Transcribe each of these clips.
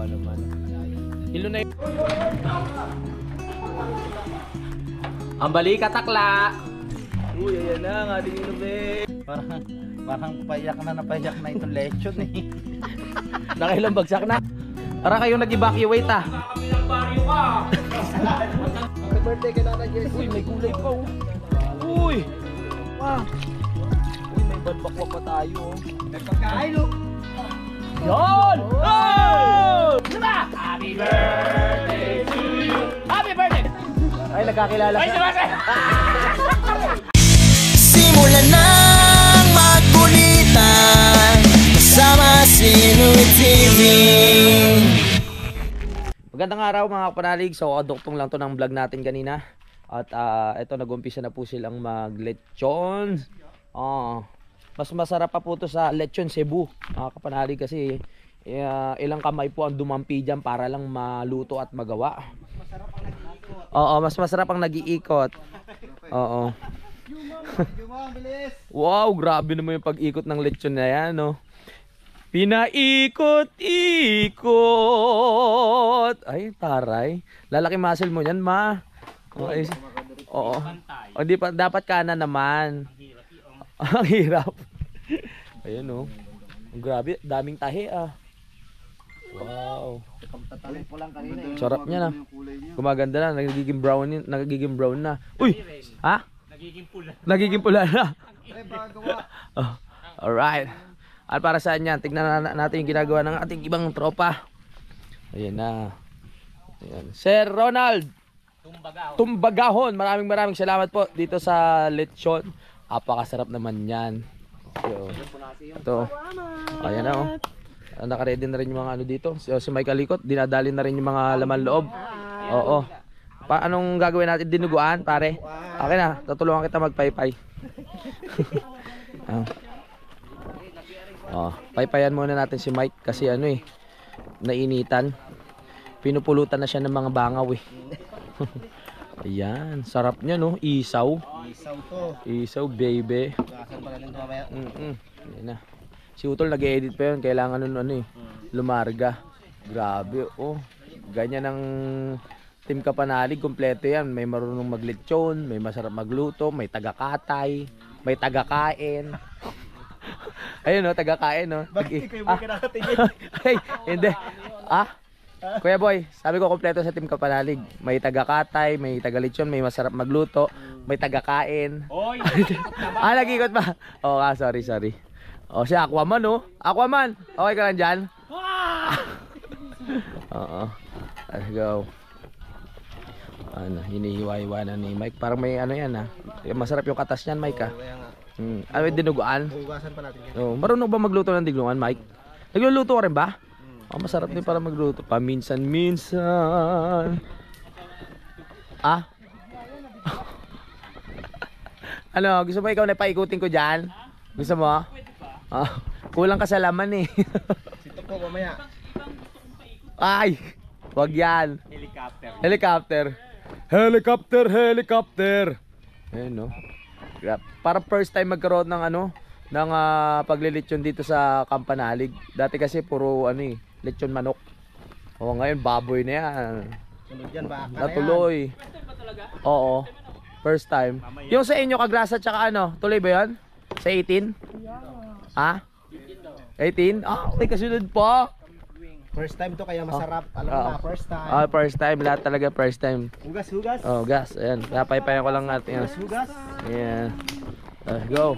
naman. Ilo na yun. Ang bali katakla. Uy, ayan na ang ating inubi. Parang payak na itong lechon eh. Nakailang bagsak na. Para kayong nag-evacuate ah. Nakakabilang baryo ka. Happy birthday kay Nana Jess. Uy, may gulay pa oh. Uy. Wow. Uy, may badbakwak pa tayo oh. May pagkain oh. Yan! Oh! Diba? Happy birthday to you. Happy birthday. Ay, nagkakilala Ay, ka. sumasay. Simulan ng magkulitan kasama si Louie TV. Magandang araw mga kapanalig. So, kaduktong lang to ng vlog natin kanina. At ito, nag-umpisa na po silang mag-lechon. Mas masarap pa po to sa lechon Cebu, mga kapanalig, kasi ilang kamay po ang dumampi dyan para lang maluto at magawa. Oo, mas masarap ang nag-iikot. Oo. Wow, grabe naman yung pag-ikot ng lechon na yan, no? Pinaikot-ikot. Ay, taray. Lalaki muscle mo yan, ma. Oo. O, di pa, dapat kanan naman. Ang hirap. Ayan, no? Grabe, daming tahi, ah. Wow. Sarap niya na. Gumaganda na, nagiging brown na. Uy! Ha? Nagiging pula na. Oh, alright. At para saan yan? Tignan natin yung ginagawa ng ating ibang tropa. Ayan na. Ayan. Sir Ronald Tumbagahon. Maraming salamat po dito sa lechon. Apakasarap naman yan. Ito. Ayan na oh. Naka-ready na rin yung mga ano dito. Si Mike Alikot, dinadali na rin yung mga laman loob. Oo. Anong gagawin natin? Dinuguan, pare? Okay na, tutulungan kita magpaypay. Paypayan muna natin si Mike kasi ano eh, nainitan. Pinupulutan na siya ng mga bangaw eh. Ayan, sarap niya no, isaw. Isaw to. Isaw, baby. Gasan pa natin ito mamaya. Ayan na. Si Utol nag-edit pa yun, kailangan nun ano eh, lumarga. Grabe, oh. Ganyan ang Team Kapanalig, kompleto yan. May marunong maglechon, may masarap magluto, may taga-katay, may taga-kain. Ayun no, taga-kain no. Bakit kayo ba kinakatingin? Ay, hindi. Kuya Boy, sabi ko kompleto sa Team Kapanalig. May taga-katay, may taga-lechon, may masarap magluto, may taga-kain. Oy, Nag-ikot pa. Oh, sorry. Oh, si Aquaman oh. Aquaman, okay ka lang dyan? Oo. Let's go. Ano, hinihiwa-hiwa na ni Mike. Parang may ano yan ah. Masarap yung katas niyan, Mike ah. Ano yung dinuguan? Hugasan pa natin yan. Oh, marunong ba magluto ng dinuguan, Mike? Nagluluto ka rin ba? Oh, masarap din para magluto. Paminsan-minsan. Ano, gusto mo ikaw na paikutin ko dyan? Gusto mo? Kulang ka sa laman eh. Sito po mamaya. Ay, wag yan. Helicopter. Ayun no. Para first time magkaroon ng ano, ng paglilechon dito sa Kampanalig. Dati kasi puro ano eh, lechon manok. Oh, ngayon baboy na yan. Sunod yan ba? Natuloy. Oo. First time. Yung sa inyo Kagrasa tsaka ano, tuloy ba 'yan? Sa 18? 18? May kasunod pa. First time to kaya masarap. Alam mo na, first time. First time. Lahat talaga first time. Hugas. Oh, gas. Ayan. Napaypayan ko lang natin. Hugas. Ayan. Let's go.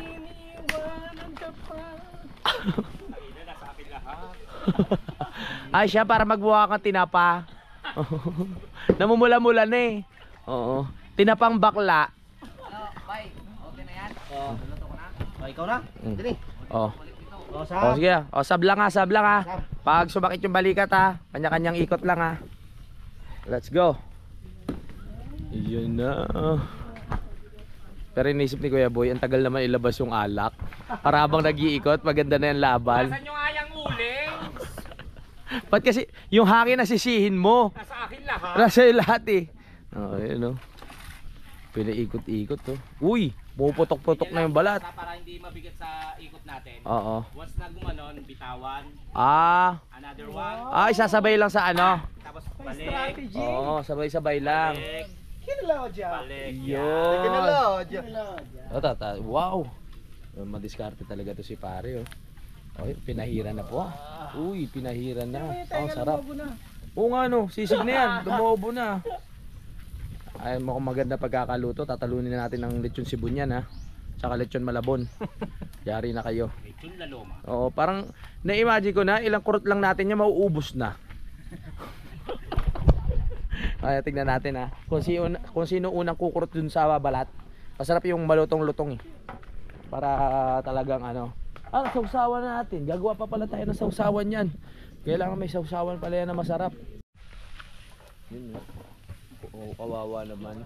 Ay, siya para magbuha kang tinapa. Namumula-mula na eh. Oo. Tinapang bakla. Okay na yan? Luto ko na. Ikaw na? Dali. Sige. Sab lang ha. Pag sumakit yung balikat ha, kanya-kanyang ikot lang ha. Let's go. Iyan na. Pero inisip ni Kuya Boy, ang tagal naman ilabas yung alak. Para habang nag-iikot, maganda na yung laban. saan yung ayang uling? Ba't kasi yung hangin nasisihin mo? Nasa akin lahat. Nasa lahat eh. Ayun no. Pinaikot-ikot to. Uy, puputok-putok na yung balat. Para hindi mabigat sa ikot natin. Oo. Once na gumanon, bitawan. Ah, Another one. isasabay lang sa ano? Tapos balik. Oo, sabay-sabay lang. Balik. Kinalodya. Balik. Yun. Kinalodya. Wow. Madiskarte talaga to si pare, oh. Oy, pinahira na po. Uy, pinahira na. Oh, sarap. Oo nga no, sisig na yan. Lumobo na. Ay, mukhang maganda pagkakaluto. Tatalunin na natin ng lechon sibunyan, ha. Tsaka lechon malabon. Yari na kayo. Lechon laloma. Oo, parang na-imagine ko na ilang kurot lang natin yan mauubos na. Ay, tignan natin, ha. Kung sino unang kukurot dun sa balat. Masarap yung malutong-lutong, eh. Para talagang ano. Sausawan na natin. Gagawa pa pala tayo ng sausawan yan. Kailangan may sausawan pala yan na masarap. Yun, oh, kawawa naman.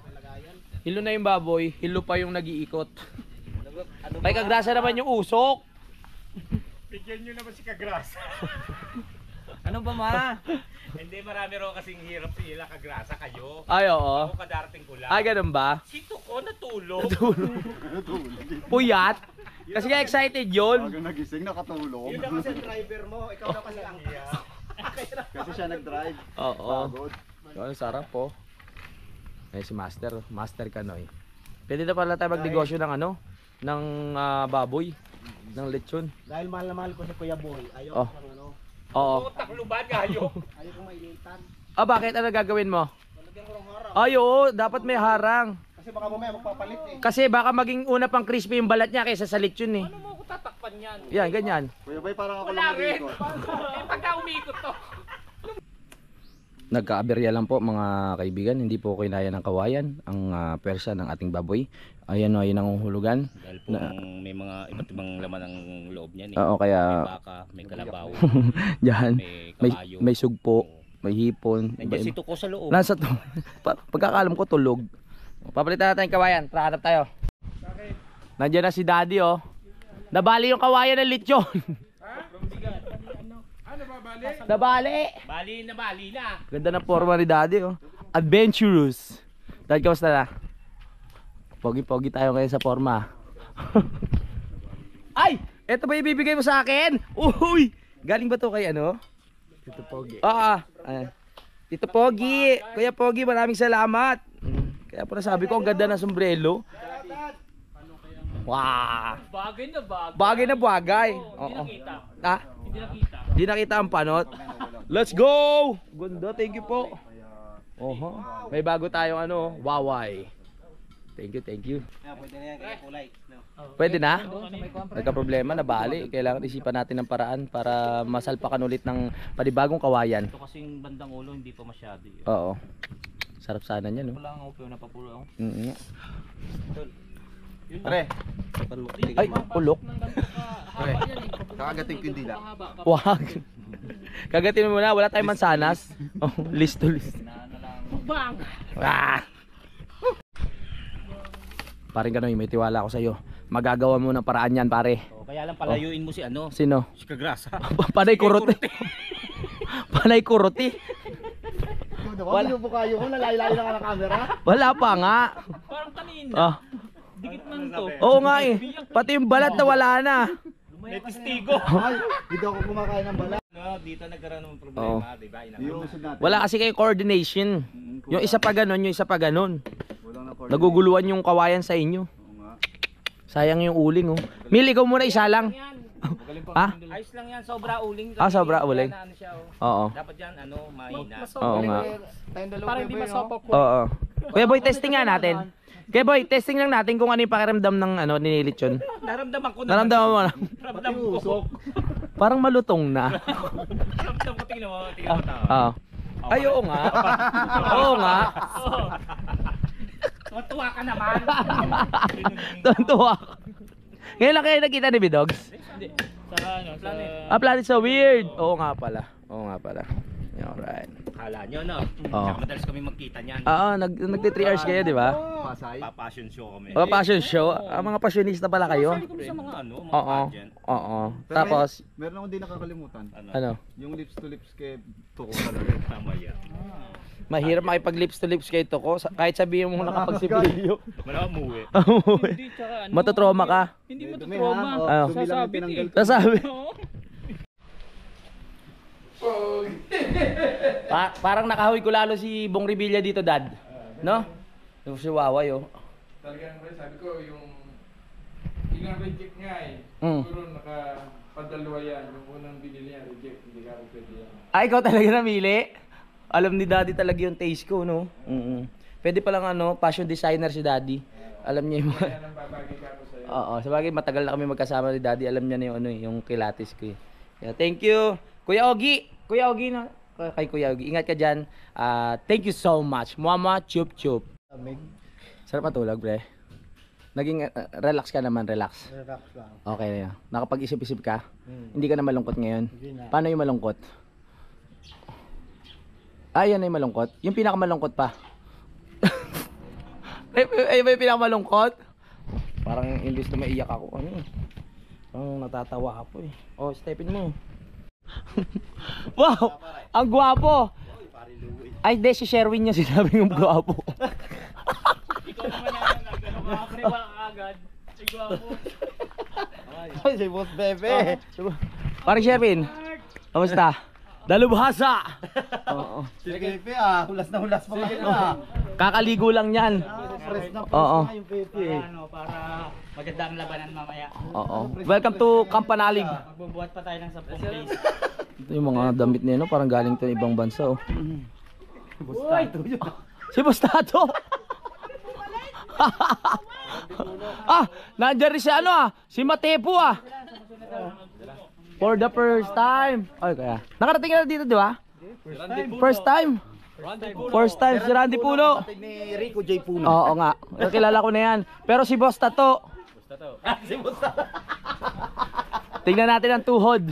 Hilo na yung baboy. Hilo pa yung nag-iikot. May kagrasa naman yung usok. Bigyan nyo naman si Kagrasa. Ano ba ma? Hindi, marami rin kasing hirap sila kagrasa kayo. Ay, oo. Ako kadarating ko lang. Ay, ganun ba? Sito ko natulog. Puyat? Kasi nga excited yun. Bago nagising, nakatulog. Yun na kasi driver mo. Ikaw na kasi ang Kasi siya nag-drive. Oo. Pagod. Ang sarap po. Ay, si Master. Master Kanoy. Pwede na pala tayo magnegosyo ng ano? Ng baboy. Ng lechon. Dahil mahal na mahal ko si Kuya Boy. Ayaw Oh. ng ano. Oo. Takluban kayo. Ayaw kong mainitan. Bakit? Ano gagawin mo? Talagyan ko ng harap. Ay, oo. Dapat may harang. Kasi baka mamaya magpapalit eh. Kasi baka maging una pang crispy yung balat niya kaysa sa lechon, eh. Ano mo ako tatakpan yan? Yan, ganyan. Kuya Bay, parang ako Wala lang rin. mag-ikot. Eh pagka umiikot to. Nagkaaberya lang po mga kaibigan, hindi po kinaya ng kawayan ang pwersa ng ating baboy. Ayan o, ayun ang hulugan. Dahil po may mga iba't ibang laman ng loob niyan eh. Oo, May kaya baka, may kalabaw, diyan may may, kabayo. may sugpo, may hipon. Nandiyan si Tuko sa loob. Nasa to. Pagkakalam ko tulog. Papalitan natin yung kawayan, tara hanap tayo. Nandiyan na si Daddy, oh. Nabali yung kawayan ng lechon. Nabali. Bali na. Ganda ng forma ni Daddy, oh. Adventurous. Daddy, kamusta na? Pogi-pogi tayo ngayon sa forma. Ay! Eto ba ibibigay mo sa akin? Uy! Galing ba to kay ano? Tito Pogi. Ayan. Tito Pogi. Kuya Pogi, maraming salamat. Kaya po nasabi ko, ang ganda ng sombrero. Wow! Bagay na bagay. Bagay na bagay. Oo. Ha? Hindi nakita ang panot. Let's go! Ganda, thank you po. Oho. May bago tayong ano, waway. Thank you. Pwede na yan, kaya kulay. Pwede na? Nagka-problema, nabali. Kailangan isipan natin ng paraan para masalpakan ulit ng panibagong kawayan. Ito kasing bandang ulo, hindi pa masyado yun. Oo. Sarap sana niyan, no? Wala nga upo, napapulo ako. Pre, Ay, ulok. pre. Kakagating ko yung dila. Wag. Kagatin mo muna, wala tayong mansanas. Oh, list to list. Bang! Ah! Paring Kanoy, may tiwala ako sa iyo. Magagawa mo ng paraan yan, pare. Kaya lang palayuin mo si ano, Sino? si Kagrasa. Panay kuruti. Panay kuruti. Wala. Ano po kayo kung nalayo-layo na ka ng camera? Wala pa nga. Parang kanina. Ah. Dikit man to. Oo nga eh. Pati yung balat na wala na. May testigo. Ay, hindi ako kumakain ng bala. No, dito nagkaroon ng problema, di ba? Yung usod natin. Wala kasi kayo coordination. Yung isa pa ganun, yung isa pa ganun. Walang na-coordinate. Naguguluhan yung kawayan sa inyo. Oo nga. Sayang yung uling, oh. Mil, ikaw muna isa lang. Ha? Ayos lang yan, sobra uling. Sobra uling. Na, ano siya, oh. Oo. Dapat yan, ano, mahina. Oo nga. Para hindi masopak. Oo. Kuya Boy, testing nga natin. Kuya Boy, testing lang natin kung ano yung pakiramdam ng ano, nililitsyon. Naramdaman ko na. Naramdaman mo na. Naramdaman ko. Parang malutong na. Naramdaman ko, tingnan mo tao. Oo. Ay, oo nga. Oo nga. Tuwa ka naman. Tuntua. Ngayon lang kayo nakita ni Bidogs? Sa ano, Planet. Planet so weird. Oo nga pala. Alright. Kala nyo, no? Oo. Tsaka madalas kami magkita niyan. Nagti 3 hours kayo, di ba? Pa-fashion show kami. O, passion show. Mga passionista pala kayo. Kasali kami sa mga ano, mga Oo. pageant. Oo. Pero Tapos, meron akong di nakakalimutan. ano? Yung lips to lips kay Tuko talaga. Tama yan. Mahirap makipag lips to lips kay Toko. Kahit sabihin mo nakapagsipilyo. Wala umuwi. Hindi, tsaka ano. Matatroma ka. Hindi mo Dumi, trauma. ha? Ano? Dumi lang yung Sasabit tinanggal eh. ko. Nasabi. Oo. Parang nakahoy ko lalo si Bong Revilla dito, Dad. No? Yung si Waway, oh. Talagang sabi ko yung reject nga eh. Mm. Siguro nakapadalwa yan. Yung unang binili yan, reject. Hindi ka ako pwede yan. Ikaw talaga namili? Alam ni Daddy talaga yung taste ko, no? Pwede palang fashion designer si Daddy. Alam niya yung Kaya nang babagay ka ako sa'yo. Oo, sabagay matagal na kami magkasama ni Daddy. Alam niya na yung yung kilatis ko eh. Yeah, thank you. Kuya Ogie. Kuya Ogie na. Kay Kuya Ogie. Ingat ka diyan. Thank you so much. Mama chup chup. Sarap matulog, pre. Naging relax ka naman, relax. Relax lang. Okay na yan. Nakapag-isip-isip ka? Hindi ka na malungkot ngayon? Paano yung malungkot? Yan na yung malungkot. Yung pinakamalungkot pa. Ay, yung pinakamalungkot? Parang imbis na maiyak ako. Ano eh. Parang natatawa ako eh. Oh, stepin mo. Wow! Ang gwapo! Ay, di, si Sherwin yung sinabi yung gwapo. Ikaw naman yan. Makakariwa ka agad. Sigwa mo. Ay, si Boss Bebe. Parang Sherwin, kamusta? Dalubhasa! Oo. Si Pepe hulas na hulas pa kayo Kakaligo lang yan. Fresh na Oo. yung Pepe. Para maganda ang labanan mamaya. Oo. Welcome to Kampanalig. Magbubuhat pa tayo ng 10 place. Ito yung mga damit niya, no? Parang galing to ibang bansa, oh. Si Bustato. Nandiyan rin si si Matepo For the first time. Ay, kaya. Nakarating ka na dito, di ba? First time. First time si Randy Puno. Ni Rico J. Puno. Oo nga. Kilala ko na yan. Pero si Boss Tato. Si Boss Tato. Tingnan natin ang tuhod.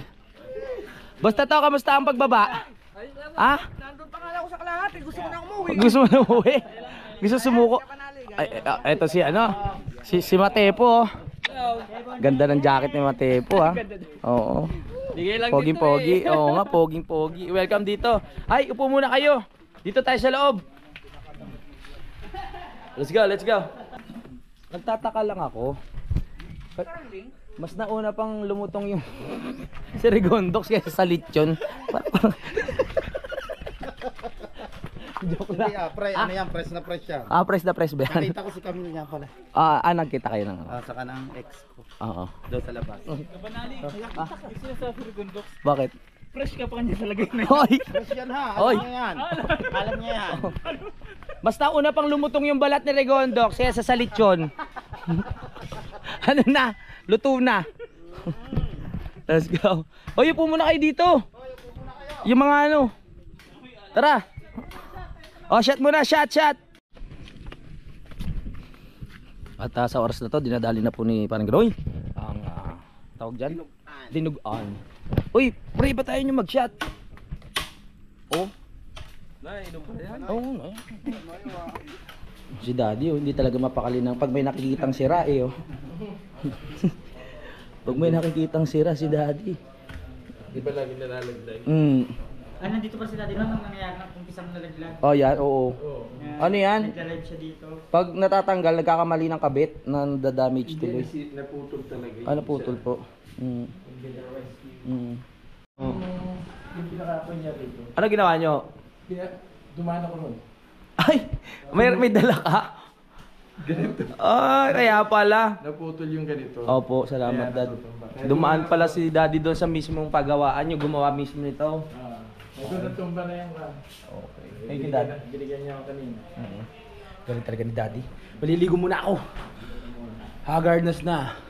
Boss Tato, kamusta ang pagbaba? Nandun pa nga ako sa Kalahati, gusto ko na umuwi. Gusto mo na umuwi? Gusto sumuko? Ay, eto si si Matepo. Ganda ng jacket ni Matepo, Oo. Poging-pogi. Oo nga, poging-pogi. Welcome dito. Ay, upo muna kayo. Dito tayo sa loob. Let's go, let's go. Nagtataka lang ako. Mas nauna pang lumutong yung si Rigondox kaysa sa lechon. Joke lang. Ano yan, press na press yan. Press na press ba yan? Nakita ko si Camille niya pala. Nagkita kayo ng Sa kanang ex ko. Oo. Doon sa labas. Kabanali, gusto niya sa Firgundox. Bakit? Fresh ka pa kanya sa lagay na. Hoy! Press yan ha. Oy. Alam niya yan. Alam niya yan. Basta una pang lumutong yung balat ni Rigondox kaysa sa lechon. Ano na? Luto na. Let's go. Hoy, upo muna kayo dito. Yung mga Tara. Shot muna, shot. At sa oras na to, dinadali na po ni Parang Groy ang tawag dyan? Dinugan. Uy, pre ba tayo nyo mag-shot? Oh. Nainom pa yan? Oo. Si Daddy, hindi talaga mapakali ng pag may nakikitang sira Pag may nakikitang sira si Daddy. Di ba lagi nalalagday? Nandito pa sila din nung nangyayari ng kumpisang nalaglag. Oh, yan, oo. Ano yan? Nagla-live siya dito. Pag natatanggal, nagkakamali ng kabit, nanda-damage tuloy. Naputol talaga. Naputol po. Ano ginawa nyo? Dumaan ako nun. Ay, may dala ka? Ganito. Kaya pala. Naputol yung ganito. Opo, salamat, Dad. Dumaan pala si Daddy doon sa mismong pagawaan nyo, gumawa mismo nito. Doon natumba na yung kan. Okay. Thank you, Dad. Binigyan niya ako kanina. Galing talaga ni Daddy. Maliligo muna ako. Haggardness na.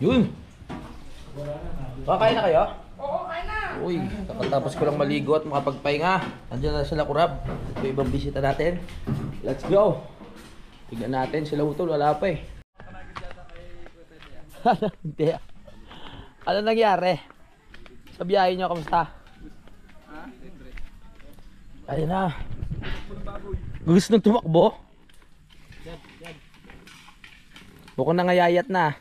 Yun. Kain na kayo? Oo, kain na. Uy, kakatapos ko lang maligo at makapagpahinga. Andiyan na sila Kurab. Ito ibang bisita natin. Let's go. Tignan natin sila Utol, wala pa eh. Hindi. Ano nangyari? Sa biyahe nyo, kamusta? Ayun na. Gusto nang tumakbo. Bukong nangayayat na.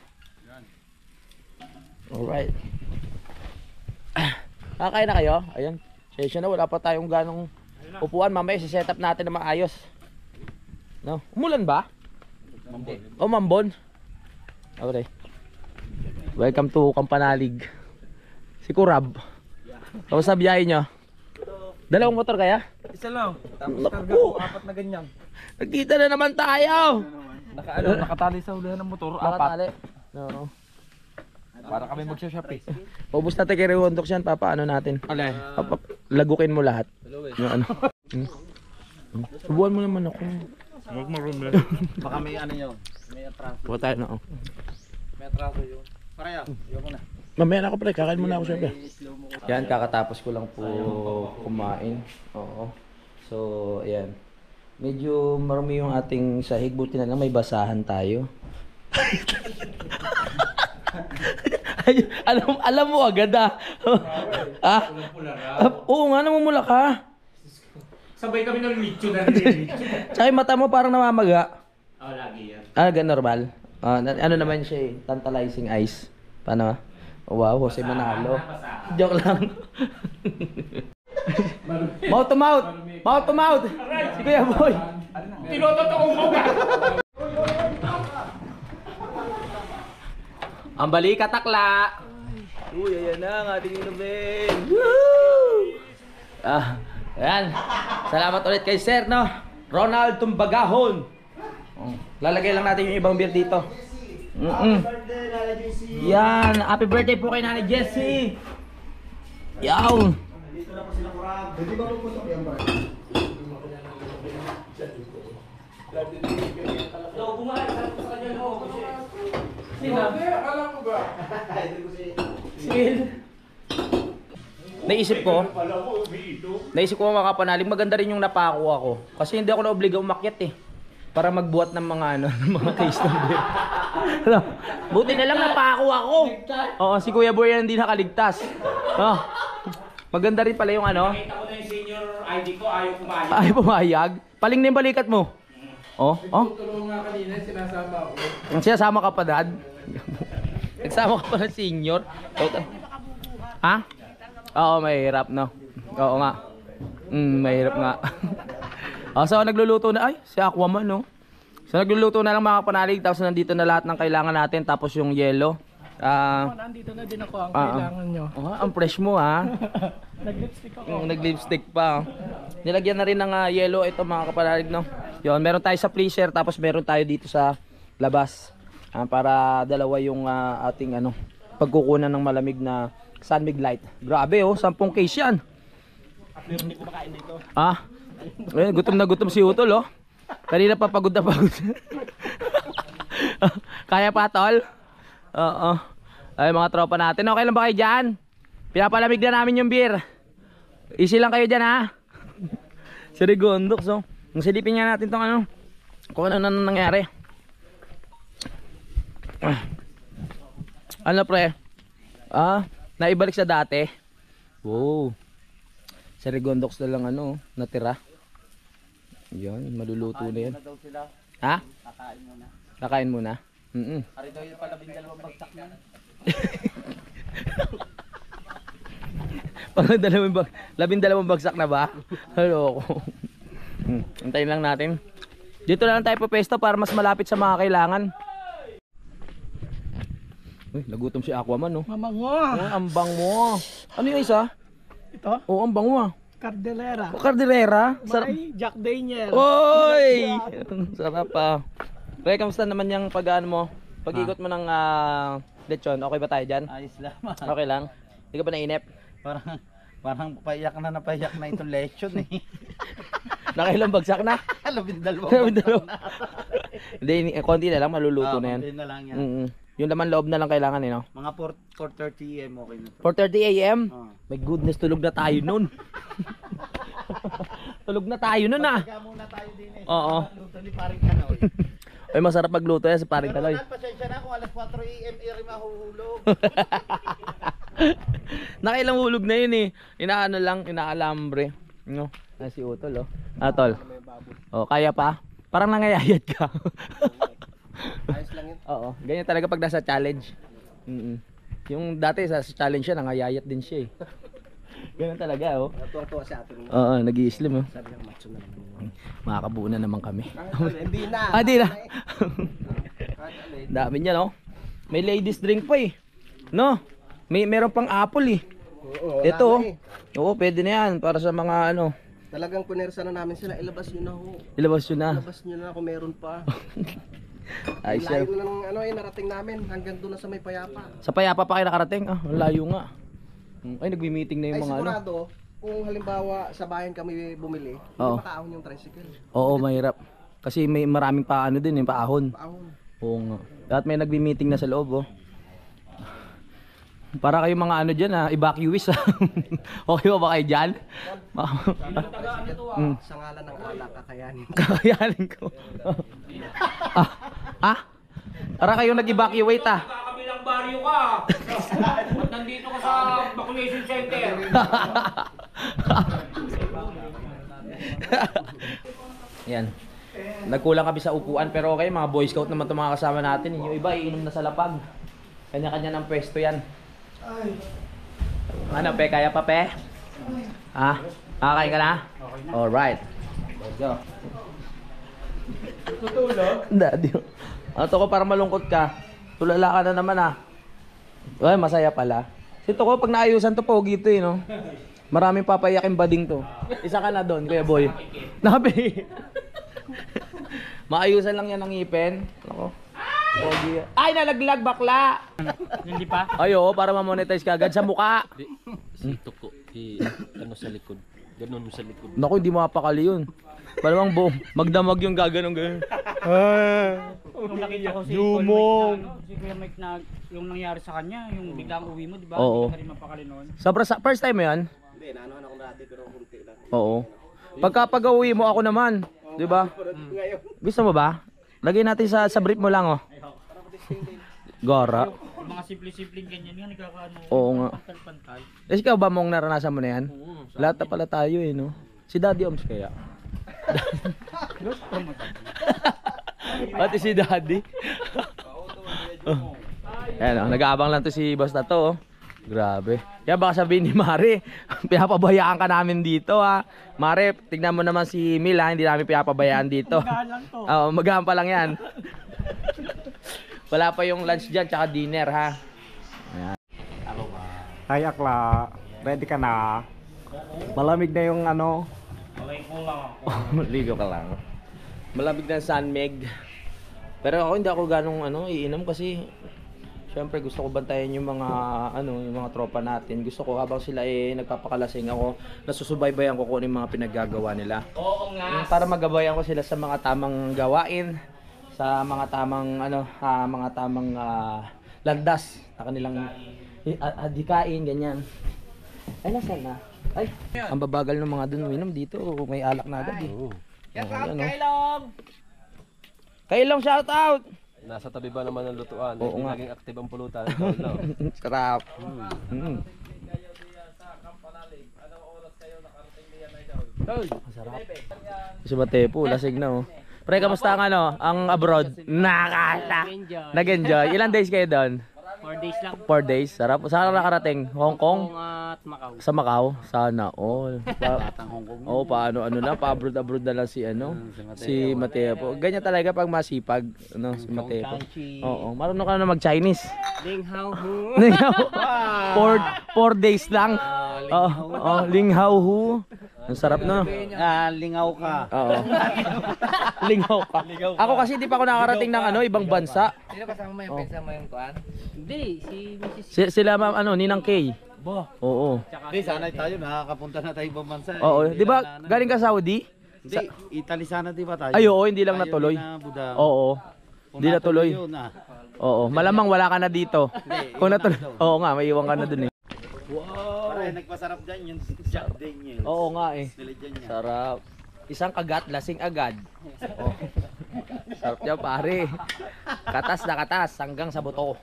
Alright. Kakain na kayo? Ayun. Session na, wala pa tayong ganong upuan. Mamaya si-set up natin na maayos. No? Umulan ba? Mambon. Oh, mambon. Okay. Welcome to Kampanalig. Si Kurab. Kamusta biyahe nyo? Dalawang motor kaya? Isa lang. Tapos Naku. karga ko, 4 na ganyan. Nagkita na naman tayo! Nakatali sa ulihan ng motor, 4. Nakatali. Oo. Para kami magsha-shopee. Paubos natin kay Rewondox yan, papaano natin? Alay. Lagukin mo lahat. Yung ano. Subuhan mo naman ako. Huwag marumi. Baka may ano yun. May atraso. Puka tayo na ako. May atraso yun. Pareha. Yun mo na. Mamaya na ako pre, kakain muna ako syempre. Yan, kakatapos ko lang po kumain. Oo. So, ayan. Medyo marumi yung ating sahig. Buti na lang may basahan tayo. alam mo agad ah. Ah? Oo nga, namumula ka. Sabay kami ng litso na rin. Tsaka yung mata mo parang namamaga. Oh, lagi yan. Ah, ganun normal. Ano naman siya eh, tantalizing eyes. Paano? Wow, Jose Manalo. Joke lang. Mouth to mouth! Mouth to mouth! Si Kuya Boy! Tinototoo mo ba? Ang bali katakla! Uy, ayan na ang ating inubin! Woo! Ayan. Salamat ulit kay Sir, no? Ronald Tumbagahon. Lalagay lang natin yung ibang beer dito. Yan, happy birthday po kay Nanay Jessie. Yaw. Naisip ko mga kapanalig, maganda rin yung napako ako. Kasi hindi ako naobliga umakyat eh. Para magbuhat ng mga ano, ng mga case ng beer. Buti na lang napako ako. Oo, si Kuya Boy hindi nakaligtas. Oh. Maganda rin pala yung ano. Nakita ko na yung senior ID ko, ayaw kumayag. Ay, pumayag. Paling na yung balikat mo. Oh, oh. Tulong nga kanina, sinasama ako. Sinasama ka pa, Dad? Nagsama ka pa ng senior? Ha? Oo, mahirap, no? Oo nga. Mahirap nga. So, nagluluto na. Ay, si Aquaman, no? So, nagluluto na lang mga panalig. Tapos, nandito na lahat ng kailangan natin. Tapos, yung yelo. Nandito na din ako ang kailangan nyo. Ang fresh mo, ha? Nag-lipstick ako. Nag-lipstick pa. Nilagyan na rin ng yelo ito mga kapanalig, no? Yun, meron tayo sa freezer. Tapos, meron tayo dito sa labas. Para dalawa yung ating ano, pagkukunan ng malamig na Sunmig Light. Grabe, oh. 10 case yan. Hindi ko makain dito. Gutom na gutom si Utol, oh. Kanina pa pagod na pagod. Kaya pa, tol? Oo. Ay, mga tropa natin. Okay lang ba kayo dyan? Pinapalamig na namin yung beer. Easy lang kayo dyan, ha? Si Rigondox, oh. Silipin nga natin tong ano. Kung ano nangyari. Ano, pre? Naibalik sa dati. Wow. Si Rigondox na lang ano, natira. Yan, maluluto na yan. Ha? Kakain mo na. Kakain muna. Ari daw yung pala 12 bagsak na. Pang 12 bagsak na ba? Hello. Antayin lang natin. Dito na lang tayo papesto para mas malapit sa mga kailangan. Uy, nagutom si Aquaman, no? Mamango. Ang bang mo. Ano yung isa? Ito, Oo, ang bang mo. Cardellera. Cardillera. May Jack Daniel. Oy! Sarap pa. Pre, kamusta naman yung pag-ano mo? Pag-ikot mo ng lechon, okay ba tayo dyan? Ayos lang. Okay lang? Hindi ka ba nainip? Parang payak na itong lechon eh. Nakailang bagsak na? 12 Hindi, konti na lang, maluluto na yan. Konti na lang yan. Yung laman loob na lang kailangan eh, no? Mga 4:30 AM okay na to. 4:30 AM? Oh. My goodness, tulog na tayo nun. Tulog na tayo nun, ah. Kaya muna tayo din eh. Oo. Luto ni paring Kanoy. Ay, masarap magluto yan si paring Kaloy. Pero pasensya na kung alas 4 AM iri mahuhulog. Nakailang hulog na yun eh. Inaalambre. No? Si Utol, oh. Tol. Oh, kaya pa? Parang nangayayat ka. Ayos lang yun. Oo, ganyan talaga pag nasa challenge. Yung dati sa challenge siya, nangayayat din siya eh. Ganyan talaga, oh. Tuwa-tuwa si ate. Oo, nag-i-slim, oh. Sabi ng macho na lang. Makakabuo na naman kami. Hindi na. Di na. Dami niya, no? May ladies drink pa eh. No? Meron pang apple eh. Oo, Ito, oh. wala na eh. Oo, pwede na yan para sa mga ano. Talagang punersa na namin sila. Ilabas nyo na ho. Ilabas yun na. Ilabas nyo na kung meron pa. Ay, Layo sir. na ng ano eh, narating namin. Hanggang doon na sa may payapa. Sa Payapa pa kayo nakarating? Ah, ang layo nga. Ay, nagmi-meeting na yung Ay mga ano. sigurado, kung halimbawa sa bayan kami bumili, hindi Oo. makaahon yung tricycle. Oo, mahirap. Kasi may maraming paano din, yung paahon. Paahon. Oo nga. At may nagbi-meeting na sa loob, oh. Para kayo mga ano dyan, evacuees. Okay ba kayo dyan? Sa ngalan ng alak, kakayanin. Kakayanin ko. Para kayong nag-evacuate, Kakabilang baryo ka. Ba't nandito ka sa vaccination center? Yan. Nagkulang kami sa upuan pero okay, mga Boy Scout naman itong mga kasama natin. Yung iba iinom na sa lapag. Kanya-kanya ng pwesto yan. Ano, pe? Kaya pa, pe? Kakain ka na? Alright. Let's go. Tutulog? Hindi. Ito ko parang malungkot ka. Tulala ka na naman Ay, masaya pala. Ito ko, pag naayusan to, pogi to eh, no? Maraming papayakin bading to. Isa ka na doon, Kuya Boy. Nabi. Maayusan lang yan ng ngipin. Ako. Pogi. Ay, nalaglag bakla! Hindi pa? Ay, oo, para ma-monetize ka agad sa mukha. Si Tuko, ano sa likod. Ganun sa likod. Naku, hindi mapakali yun. Malamang boom, magdamag yung gaganong ganun. Nung nakita ko si Jumong. Si Kuya Mike na yung nangyari sa kanya, yung biglang uwi mo, di ba? Oo. Hindi ka rin mapakali noon. First time mo yan? Hindi, naanohan ako dati pero kunti lang. Oo. Pagka-pag-uwi mo ako naman, di ba? Gusto mo ba? Lagay natin sa brief mo lang, oh. Gara. Yung mga simple-simpleng ganyan nga, nagkakaano. Oo nga. Pantal-pantal. Ikaw ba mong naranasan mo na yan? Lahat na pala tayo eh, no? Si Daddy Oms kaya? Pati si Daddy. Ayan, nag-aabang lang to si boss na to, oh. Grabe. Kaya baka sabihin ni Mare, pinapabayaan ka namin dito, ha. Mare, tignan mo naman si Mil, ha. Hindi namin pinapabayaan dito. Magaan lang to. Oo, magaan pa lang yan. Wala pa yung lunch dyan, tsaka dinner, ha. Ayan. Ay, Akla, ready ka na? Malamig na yung ano. Okay, kulang ako. Ligo ka lang. Malamig na sunmeg. Pero ako hindi ako ganong iinom kasi syempre gusto ko bantayan yung mga yung mga tropa natin. Gusto ko habang sila nagpapakalasing ako, nasusubaybayan ko kung ano yung mga pinaggagawa nila. Oo nga. Para magabayan ko sila sa mga tamang gawain, sa mga tamang landas na kanilang adikain, ganyan. Ay, nasaan na? Ay, ang babagal ng mga dun uminom dito. May alak na agad eh. Kailong! Kailong, shout out! Nasa tabi ba naman ng lutuan? Oo Hindi nga. naging active ang pulutan. Sarap. Masarap. Si Matepo, lasig na, oh. Pre, kamusta ang abroad? Nag-enjoy. Ilan days kayo doon? 4 days lang. 4 days. Sarap. Saan ka nakarating? Hong Kong? At Macau. Sa Macau? Sana all. Batang Hong Kong. Oo, paano na, pa-abroad na lang si Matepo. Ganyan talaga pag masipag, si Matepo. Oo, marunong ka na mag-Chinese. Ling Hao Hu. 4 days lang. Oo, Ling Hao Hu. Ang sarap no. Lingaw ka. Oo. Lingaw ka. Ako kasi di pa ako nakarating ng ibang bansa. Sino kasama mo yung pinsa mo yung kuan? Hindi, si Mrs. Sila ma'am Ninang Kay. Oo. Hindi, sanay tayo. Nakakapunta na tayo ibang bansa. Oo, di ba galing ka Saudi? Hindi, Italy sana di ba tayo? Ay, oo, hindi lang natuloy. Oo. Hindi natuloy. Oo, malamang wala ka na dito. Kung natuloy. Oo nga, may iwan ka na dun eh. Pare, nagpasarap dyan yung Jack Daniels. Oo nga eh. Nilagyan niya. Sarap. Isang kagat, lasing agad. Oh. Sarap niya pare. Katas na katas hanggang sa buto.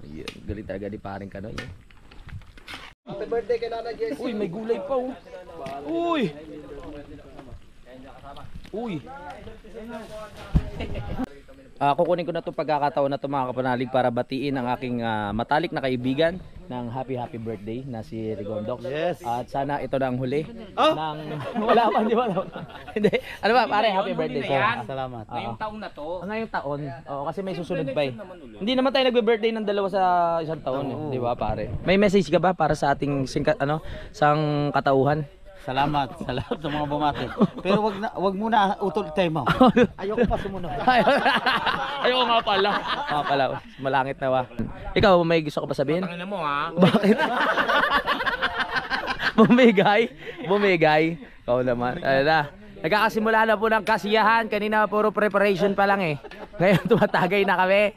Ayun, galing talaga di paring Kanoy. Happy birthday kay Nana Jessie. Uy, may gulay pa oh. Uy! Uy. Kukunin ko na itong pagkakataon na ito mga kapanalig para batiin ang aking matalik na kaibigan ng happy birthday na si Rigondok. Yes. At sana ito na ang huli. Ng wala pa, di ba? Hindi. Ano ba, pare, happy birthday sa. Salamat. Ngayong taon na to. Ngayong taon. Oo, kasi may susunod pa eh. Hindi naman tayo nagbe-birthday ng dalawa sa isang taon eh, di ba, pare? May message ka ba para sa ating sang katauhan? Salamat sa lahat ng mga bumati. Pero wag muna utol tayo mo. Ayoko pa sumunod. Ayoko nga pala. Malangit na wa. Ikaw, may gusto ko pa sabihin? Tangina mo ha. Bakit? Bumigay. Ikaw naman. Ayun na. Nagkakasimula na po ng kasiyahan. Kanina puro preparation pa lang eh. Ngayon tumatagay na kami.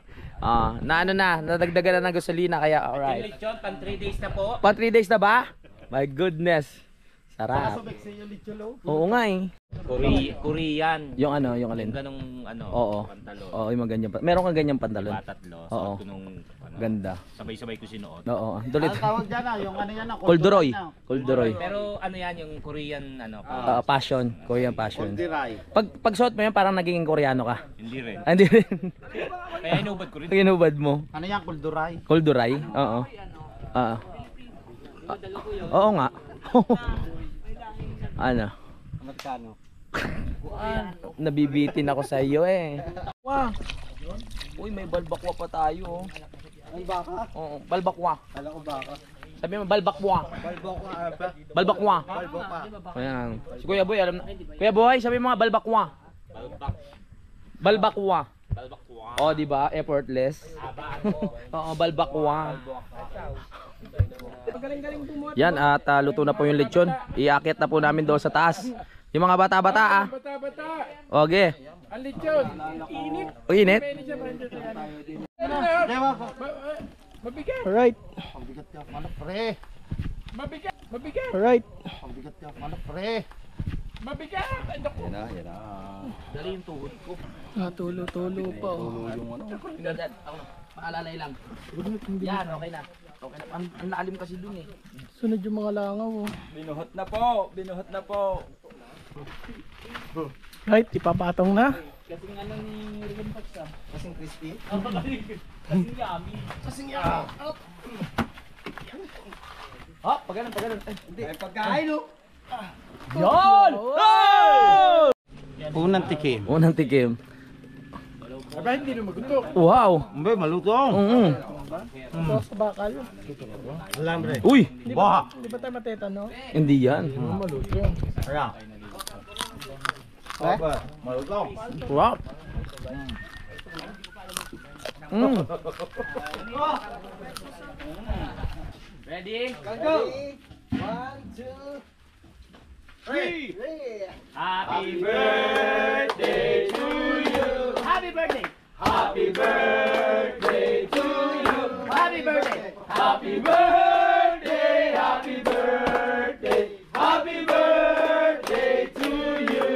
Nadagdagan na ng gasolina kaya alright. Lechon, pan 3 days na po. Pa 3 days na ba? My goodness. Sarap. Oo nga eh. Korean. Yung alin? Ganong pantalon. Oo, yung mga ganyan. Meron kang ganyang pantalon? Patatlo. Oo. Ganda. Sabay-sabay ko sinuot. Oo. Dulit. Tawag dyan yung yan Corduroy. Pero ano yan, yung Korean Passion. Korean passion. Pag suot mo yan, parang naging Koreano ka. Hindi rin. Hindi rin. Kaya inubad ko rin. Inubad mo. Ano yan, Corduroy? Corduroy? Oo. Oo nga. Ano? Magkano? Nabibitin ako sa iyo eh. Uy, may balbakwa pa tayo. Ang baka? Oo, balbakwa. Kala ko baka. Sabi mo balbakwa. Balbakwa. Ayan. Si Kuya Boy alam na. Kuya Boy, sabi mo nga balbakwa. Balbakwa. Oh, di ba? Effortless. Oo, balbakwa. Yan at luto na po yung lechon. Iaakit na po namin doon sa taas. Yung mga bata-bata Bata-bata. Okay. Ang lechon. Init. Init? Mabigat. Alright. Mabigat. Alright. Mabigat. Dali yung tuhod ko. Tulo pa. Paalalay lang. Yan, okay na. Okay na. Ang lalim kasi dun eh. Sunod yung mga langaw. Binuhot na po. Right, ipapatong na. Kasing ano ni Rigon Fox ah. Kasing crispy. Kasing yummy. Kasing yan. Pag ganun. Hindi. Ay, pagkain o. Yan! Unang tikim. Aba, hindi na magutok. Wow! Mbay, malutong. Sauce sa bakal. Alambre. Uy! Di ba tayo matetano? Hindi yan. Maluto. Ayan. Malutong. Wow! Ready? Go! 1, 2, 3. Happy birthday to you. Happy birthday. Happy birthday to you. Happy birthday. Happy birthday. Happy birthday. Happy birthday to you.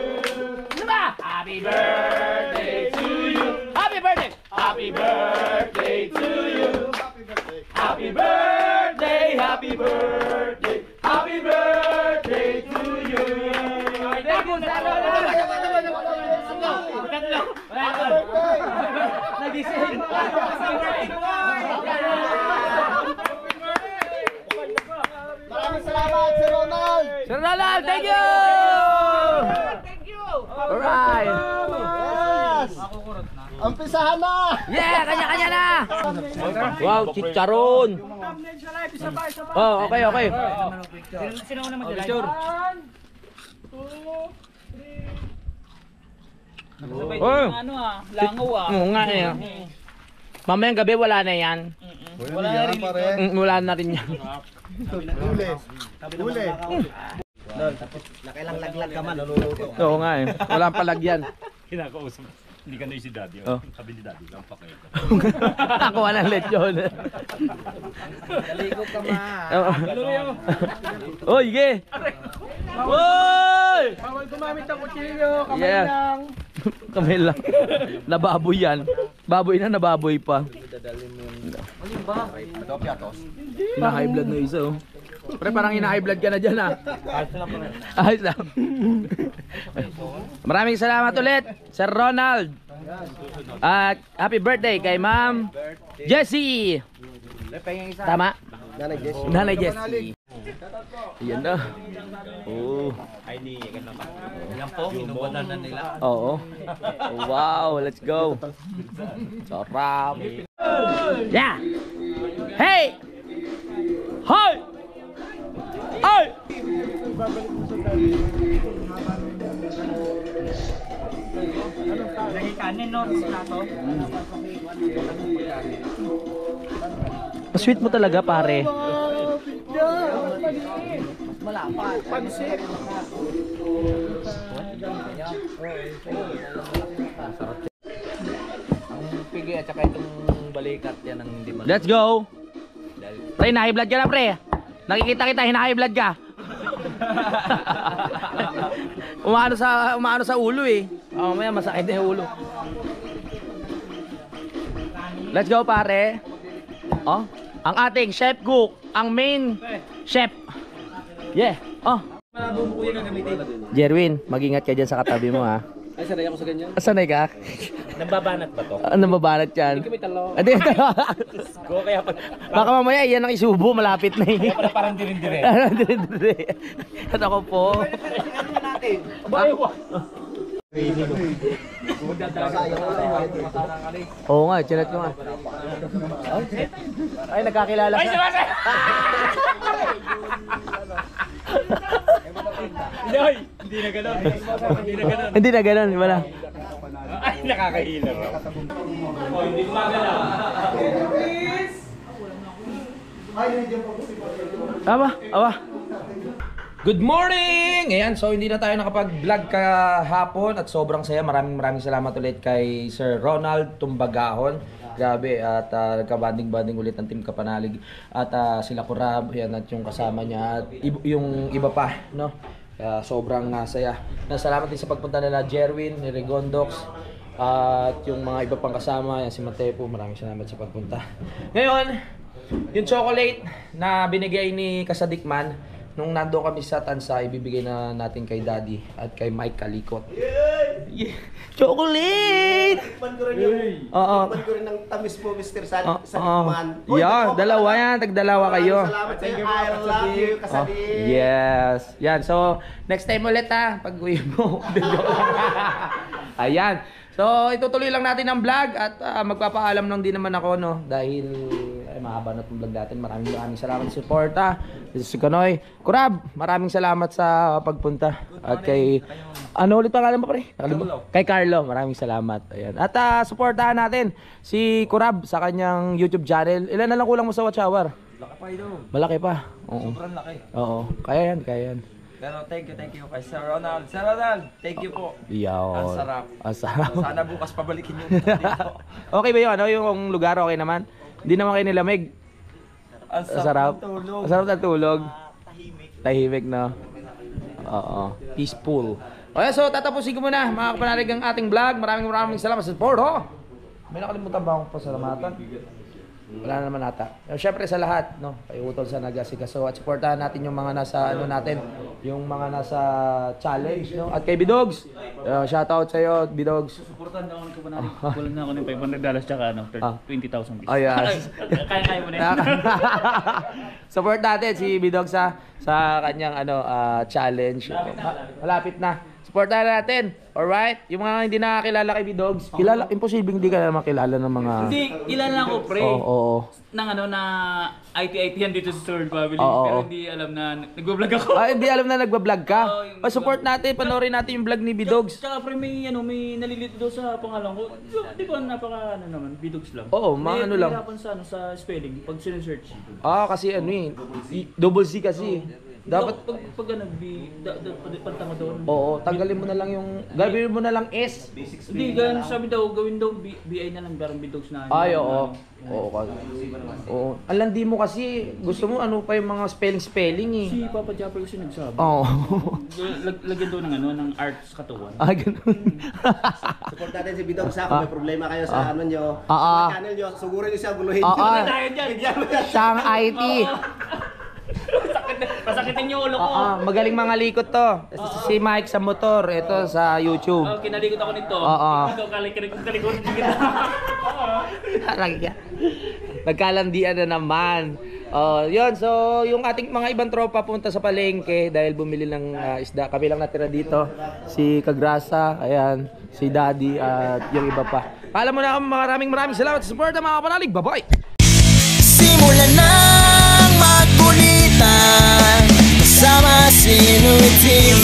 Diba? Happy birthday to you. Happy birthday. Happy birthday to you. Happy birthday. Happy birthday. Happy birthday to you. Nagising. Maraming salamat, Sir Ronald! Sir Ronald, thank you! Alright! Yes! Umpisahan na! Yeah, kanya-kanya na! Wow, chicharon! Oh, okay. Sino na mag-live? Sure. 1, 2, 3. Langaw ah. Oo nga eh. Mamayang gabi wala na yan. Wala na rin dito. Wala na rin yan. Huli. Nakailang laglag ka man, naluluto. Oo nga eh. Walang palagyan. Kinakausap. Hindi ka na si Daddy. Oh. Sabi ni Daddy, lang pa kayo. Nakuha ng lechon. Naligo ka ma. Oy, ge! Oy! Bawal gumamit ng kutsilyo. Kamay Yeah. lang. Kamay lang. Nababoy yan. Baboy na nababoy pa. Hina-high blood na isa oh. Pre, parang ina-high blood ka na dyan ah. Ayos lang. Maraming salamat ulit, Sir Ronald. At happy birthday kay Ma'am Jessie. Tama? Nanay Jess. Nanay Jessie. Yan na. Oh. Ay, di. Yan po, inubutan na nila. Oo. Wow, let's go. Sarap. Yeah. Hey! Hi! Ay! Lagi kanin no, plato. Sweet mo talaga, pare. Malapad. Pansit. Ang pigi at saka itong balikat yan ang hindi man. Let's go. Pre, high blood ka na, pre. Nakikita kita, high blood ka. Umaano sa ulo eh. Oh, mamaya masakit na yung ulo. Let's go, pare. Oh, ang ating chef cook, ang main chef. Yeah. Oh. Jerwin, mag-ingat ka dyan sa katabi mo ha. Ay, sanay ako sa ganyan. Sanay ka? Nambabanat ba to? Nababanat yan. Hindi kami talo. Hindi, Go, kaya pa. baka mamaya iyan ang isubo, malapit na eh. Kaya parang dirin-dirin. At ako po. Oo nga, chinat ko nga. Ay, nagkakilala ka. Hindi na gano'n. Hindi na gano'n. Hindi na ganun, wala. Ay, nakakahila raw. Oh, hindi magalaw. Aba. Good morning! Ayan, so hindi na tayo nakapag-vlog kahapon at sobrang saya. Maraming salamat ulit kay Sir Ronald Tumbagahon. Grabe, at nagka-banding ulit ng Team Kapanalig. At sila Kurab, yan, at yung kasama niya, at yung iba pa, no? Sobrang saya. Salamat din sa pagpunta nila Jerwin, ni Regondox, at yung mga iba pang kasama, yan si Matepo, maraming salamat sa pagpunta. Ngayon, yung chocolate na binigay ni Kasadikman, nung nando kami sa Tansa, ibibigay na natin kay Daddy at kay Mike Kalikot. Yeah. Chocolate! Tikman ko rin yung... Oo. Tikman ko rin ng tamis po, Mr. Salikman. Yan, dalawa yan. Tagdalawa kayo. Salamat sa iyo. I love you, Kasadik. Yes. Yan. So, next time ulit ha. Pag-uwi mo. Ayan. So, itutuloy lang natin ang vlog at magpapaalam lang din naman ako, no? Dahil mahaba na itong vlog natin. Maraming salamat sa support, ha? This is Kanoy. Kurab, maraming salamat sa pagpunta. At kay... Ano ulit pangalan mo, pre? Kay Carlo, maraming salamat. Ayan. At supportahan natin si Kurab sa kanyang YouTube channel. Ilan na lang kulang mo sa watch hour? Laki pa ito. Malaki pa. Oo. Sobrang laki. Oo. Kaya yan. Pero thank you kay Sir Ronald. Sir Ronald, thank you po. Yaw. Ang sarap. Ang sarap. Sana bukas pabalikin yung dito. Okay ba yun? Ano yung lugar? Okay naman? Hindi naman kayo nilamig? Ang Sarap. ng tulog. Ang sarap ng tulog. Tahimik na. Oo. Peaceful. Okay, so tatapusin ko muna mga kapanalig ang ating vlog. Maraming salamat sa support, ho. May nakalimutan ba akong pasalamatan? Wala na naman ata. Siyempre sa lahat, no, kay Utol sa nag-asikaso at supportahan natin yung mga nasa ano natin, yung mga nasa challenge, no. At kay Bidogs, shout out sa iyo, Bidogs. Suportahan ako ko na. Kulang na ako ng $500 tsaka ano, 20,000 pesos. Yes. Kaya mo na yun. Support natin si Bidogs sa kanyang ano challenge. Malapit na. Supportahan natin. Alright? Yung mga hindi nakakilala kay Bidogs, kilala, imposible hindi ka na makilala ng mga... Hindi, ilan lang ako, pre. Oo. Nang ano na IT yan dito sa Third Family. Oo. Pero hindi alam na nagbablog ako. Hindi alam na nagbablog ka. Oo, Support natin, panoorin natin yung vlog ni Bidogs. Tsaka pre, may nalilito daw sa pangalan ko. Di ba napaka naman, Bidogs lang. Oo, mga ano lang. May hirapan sa spelling pag sinesearch. Kasi ano double C kasi. Dapat pag ano, pantanga doon. Oo, tanggalin mo na lang yung gawin mo na lang S. Hindi, ganun sabi daw, gawin daw BI na lang, parang Bidogs na. Ay, oo. Oo. Ang landi mo kasi, gusto mo ano pa yung mga spelling eh. Si Papa Japper kasi nagsabi. Oo. Lagyan daw ng ano, ng arts katawan. Ganun. Support natin si Bidong sa kung may problema kayo sa ano nyo. Ah. Sa channel nyo, sugurin nyo siya, guluhin Oo. nyo. Siyang IT. Sakit Pasakitin yung ulo ko. Magaling mga likot to. Si Mike sa motor, ito sa YouTube. Oh, kinalikot ako nito. Oo. Ito, kalikot. Nagkalandian na naman. Yun, so yung ating mga ibang tropa punta sa palengke dahil bumili ng isda. Kami lang natira dito. Si Kagrasa, ayan, si Daddy at yung iba pa. Paalam mo na, maraming salamat sa support ng mga kapanalig. Bye-bye! Simulan ng magkulitan kasama si Inuit TV.